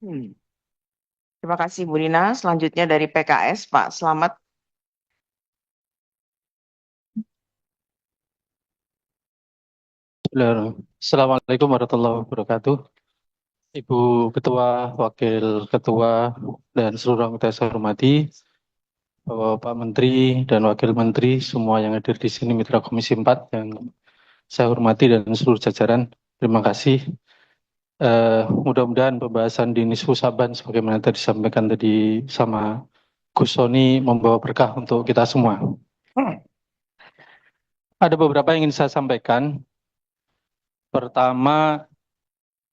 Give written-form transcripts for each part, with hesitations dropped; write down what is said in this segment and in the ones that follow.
Hmm. Terima kasih Bu Rina. Selanjutnya dari PKS, Pak Slamet. Assalamualaikum warahmatullahi wabarakatuh. Ibu Ketua, Wakil Ketua, dan seluruh anggota yang saya hormati, Bapak Menteri dan Wakil Menteri, semua yang hadir di sini, Mitra Komisi 4 yang saya hormati dan seluruh jajaran, terima kasih. Mudah-mudahan pembahasan di Nisfu Saban, sebagaimana tadi disampaikan tadi sama Gus Soni, membawa berkah untuk kita semua. Ada beberapa yang ingin saya sampaikan. Pertama,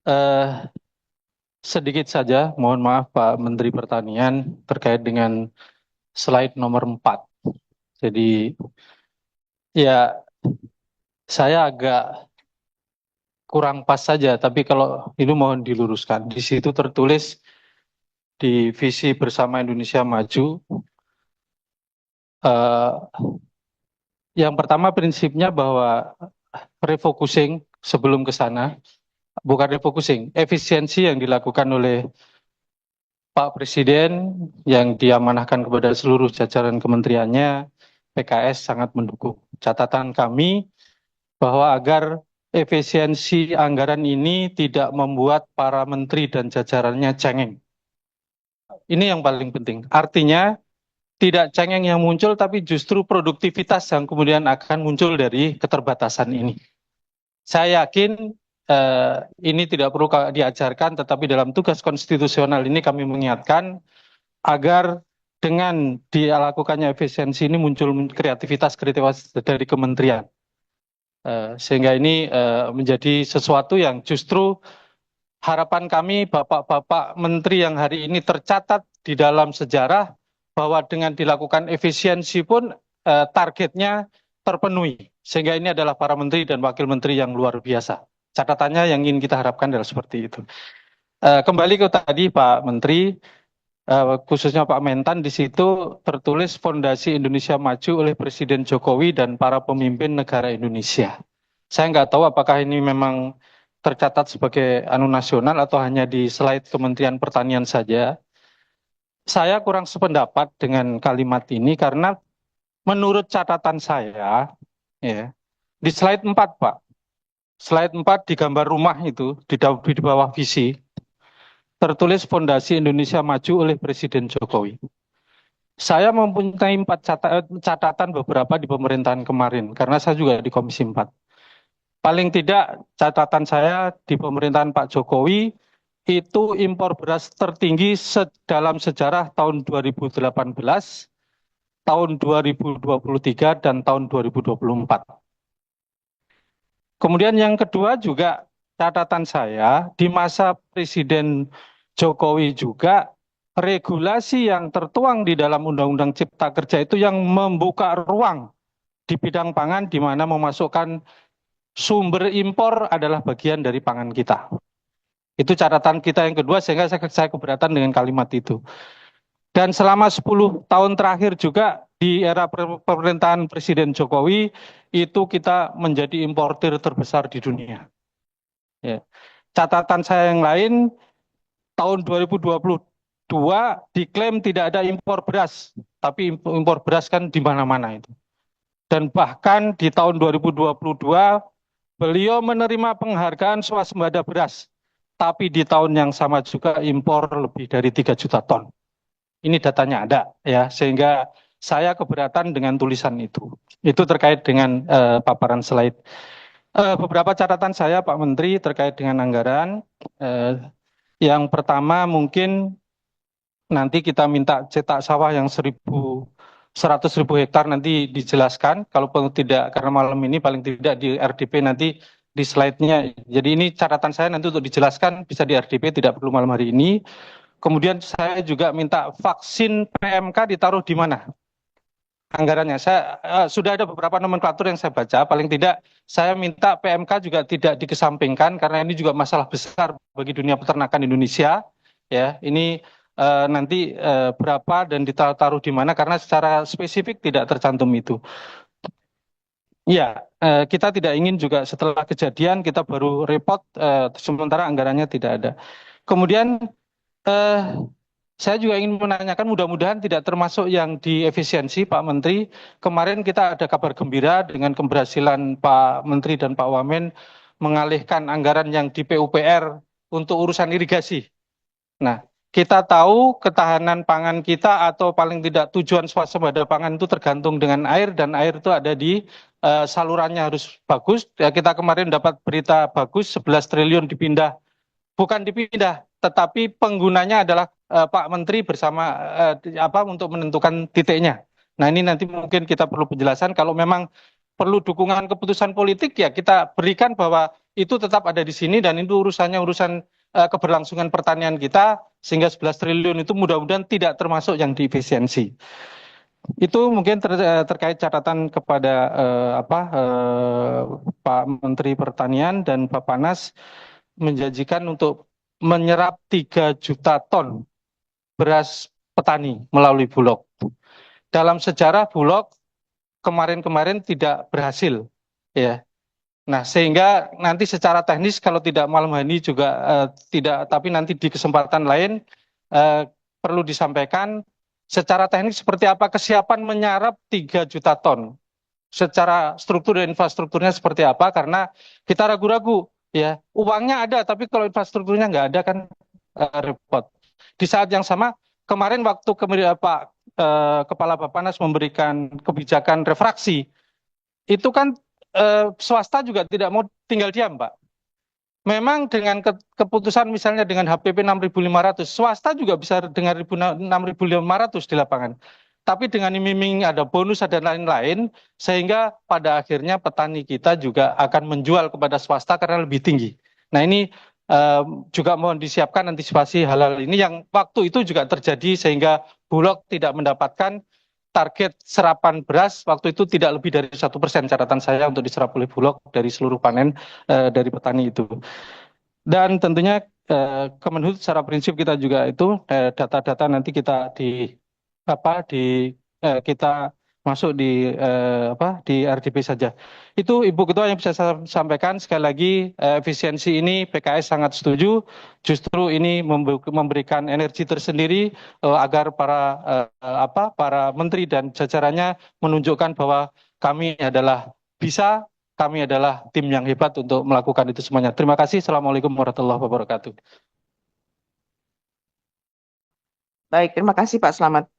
eh, sedikit saja, mohon maaf Pak Menteri Pertanian terkait dengan slide nomor 4. Jadi ya saya agak kurang pas saja, tapi kalau ini mohon diluruskan. Di situ tertulis di visi bersama Indonesia Maju, eh, yang pertama prinsipnya bahwa refocusing sebelum ke sana, bukan refocusing, efisiensi yang dilakukan oleh Pak Presiden yang diamanahkan kepada seluruh jajaran kementeriannya, PKS sangat mendukung. Catatan kami bahwa agar efisiensi anggaran ini tidak membuat para menteri dan jajarannya cengeng. Ini yang paling penting. Artinya tidak cengeng yang muncul, tapi justru produktivitas yang kemudian akan muncul dari keterbatasan ini. Saya yakin ini tidak perlu diajarkan, tetapi dalam tugas konstitusional ini kami mengingatkan agar dengan dilakukannya efisiensi ini muncul kreativitas dari kementerian. Sehingga ini menjadi sesuatu yang justru harapan kami Bapak-Bapak Menteri yang hari ini tercatat di dalam sejarah bahwa dengan dilakukan efisiensi pun targetnya terpenuhi. Sehingga ini adalah para menteri dan wakil menteri yang luar biasa. Catatannya yang ingin kita harapkan adalah seperti itu. Kembali ke tadi Pak Menteri, khususnya Pak Mentan, di situ tertulis Fondasi Indonesia Maju oleh Presiden Jokowi dan para pemimpin negara Indonesia. Saya nggak tahu apakah ini memang tercatat sebagai anu nasional atau hanya di slide Kementerian Pertanian saja. Saya kurang sependapat dengan kalimat ini karena menurut catatan saya, ya, di slide 4 Pak, slide 4 di gambar rumah itu, di bawah visi, tertulis Fondasi Indonesia Maju oleh Presiden Jokowi. Saya mempunyai 4 catatan beberapa di pemerintahan kemarin, karena saya juga di Komisi 4. Paling tidak catatan saya di pemerintahan Pak Jokowi itu impor beras tertinggi dalam sejarah tahun 2018, tahun 2023, dan tahun 2024. Kemudian yang kedua juga catatan saya di masa Presiden Jokowi juga regulasi yang tertuang di dalam Undang-Undang Cipta Kerja itu yang membuka ruang di bidang pangan di mana memasukkan sumber impor adalah bagian dari pangan kita. Itu catatan kita yang kedua sehingga saya keberatan dengan kalimat itu. Dan selama 10 tahun terakhir juga di era pemerintahan Presiden Jokowi itu kita menjadi importir terbesar di dunia. Ya. Catatan saya yang lain tahun 2022 diklaim tidak ada impor beras, tapi impor beras kan di mana-mana itu. Dan bahkan di tahun 2022 beliau menerima penghargaan swasembada beras, tapi di tahun yang sama juga impor lebih dari 3 juta ton. Ini datanya ada ya, sehingga saya keberatan dengan tulisan itu. Itu terkait dengan paparan slide. Beberapa catatan saya Pak Menteri terkait dengan anggaran. Eh, yang pertama mungkin nanti kita minta cetak sawah yang 100.000 hektar nanti dijelaskan. Kalaupun tidak karena malam ini paling tidak di RDP nanti di slide-nya. Jadi ini catatan saya nanti untuk dijelaskan bisa di RDP tidak perlu malam hari ini. Kemudian saya juga minta vaksin PMK ditaruh di mana anggarannya. Saya sudah ada beberapa nomenklatur yang saya baca. Paling tidak saya minta PMK juga tidak dikesampingkan karena ini juga masalah besar bagi dunia peternakan Indonesia. Ya, ini nanti berapa dan ditaruh di mana karena secara spesifik tidak tercantum itu. Ya, kita tidak ingin juga setelah kejadian kita baru repot sementara anggarannya tidak ada. Kemudian eh, saya juga ingin menanyakan, mudah-mudahan tidak termasuk yang di efisiensi, Pak Menteri. Kemarin kita ada kabar gembira dengan keberhasilan Pak Menteri dan Pak Wamen mengalihkan anggaran yang di PUPR untuk urusan irigasi. Nah, kita tahu ketahanan pangan kita atau paling tidak tujuan swasembada pangan itu tergantung dengan air dan air itu ada di salurannya harus bagus. Ya, kita kemarin dapat berita bagus 11 triliun dipindah, bukan dipindah, tetapi penggunanya adalah Pak Menteri bersama apa untuk menentukan titiknya. Nah, ini nanti mungkin kita perlu penjelasan kalau memang perlu dukungan keputusan politik ya kita berikan bahwa itu tetap ada di sini dan itu urusannya urusan keberlangsungan pertanian kita sehingga 11 triliun itu mudah-mudahan tidak termasuk yang di efisiensi. Itu mungkin terkait catatan kepada Pak Menteri Pertanian dan Bappenas menjanjikan untuk menyerap 3 juta ton beras petani melalui Bulog. Dalam sejarah Bulog kemarin-kemarin tidak berhasil, ya. Nah, sehingga nanti secara teknis kalau tidak malam hari juga tidak, tapi nanti di kesempatan lain eh, perlu disampaikan secara teknis seperti apa kesiapan menyerap 3 juta ton. Secara struktur dan infrastrukturnya seperti apa, karena kita ragu-ragu, ya. Uangnya ada, tapi kalau infrastrukturnya nggak ada kan repot. Di saat yang sama, kemarin waktu kemudian Pak Kepala Bappenas memberikan kebijakan refraksi, itu kan swasta juga tidak mau tinggal diam, Pak. Memang dengan keputusan misalnya dengan HPP 6.500, swasta juga bisa dengan 6.500 di lapangan. Tapi dengan iming-iming ada bonus dan lain-lain, sehingga pada akhirnya petani kita juga akan menjual kepada swasta karena lebih tinggi. Nah ini juga mohon disiapkan antisipasi hal-hal ini yang waktu itu juga terjadi sehingga Bulog tidak mendapatkan target serapan beras waktu itu tidak lebih dari 1% catatan saya untuk diserap oleh Bulog dari seluruh panen dari petani itu. Dan tentunya Kemenhub secara prinsip kita juga itu data-data nanti kita di apa kita masuk di di RDP saja. Itu Ibu Ketua yang bisa saya sampaikan sekali lagi efisiensi ini PKS sangat setuju. Justru ini memberikan energi tersendiri agar para menteri dan jajarannya menunjukkan bahwa kami adalah bisa, kami adalah tim yang hebat untuk melakukan itu semuanya. Terima kasih. Assalamualaikum warahmatullahi wabarakatuh. Baik, terima kasih Pak Slamet.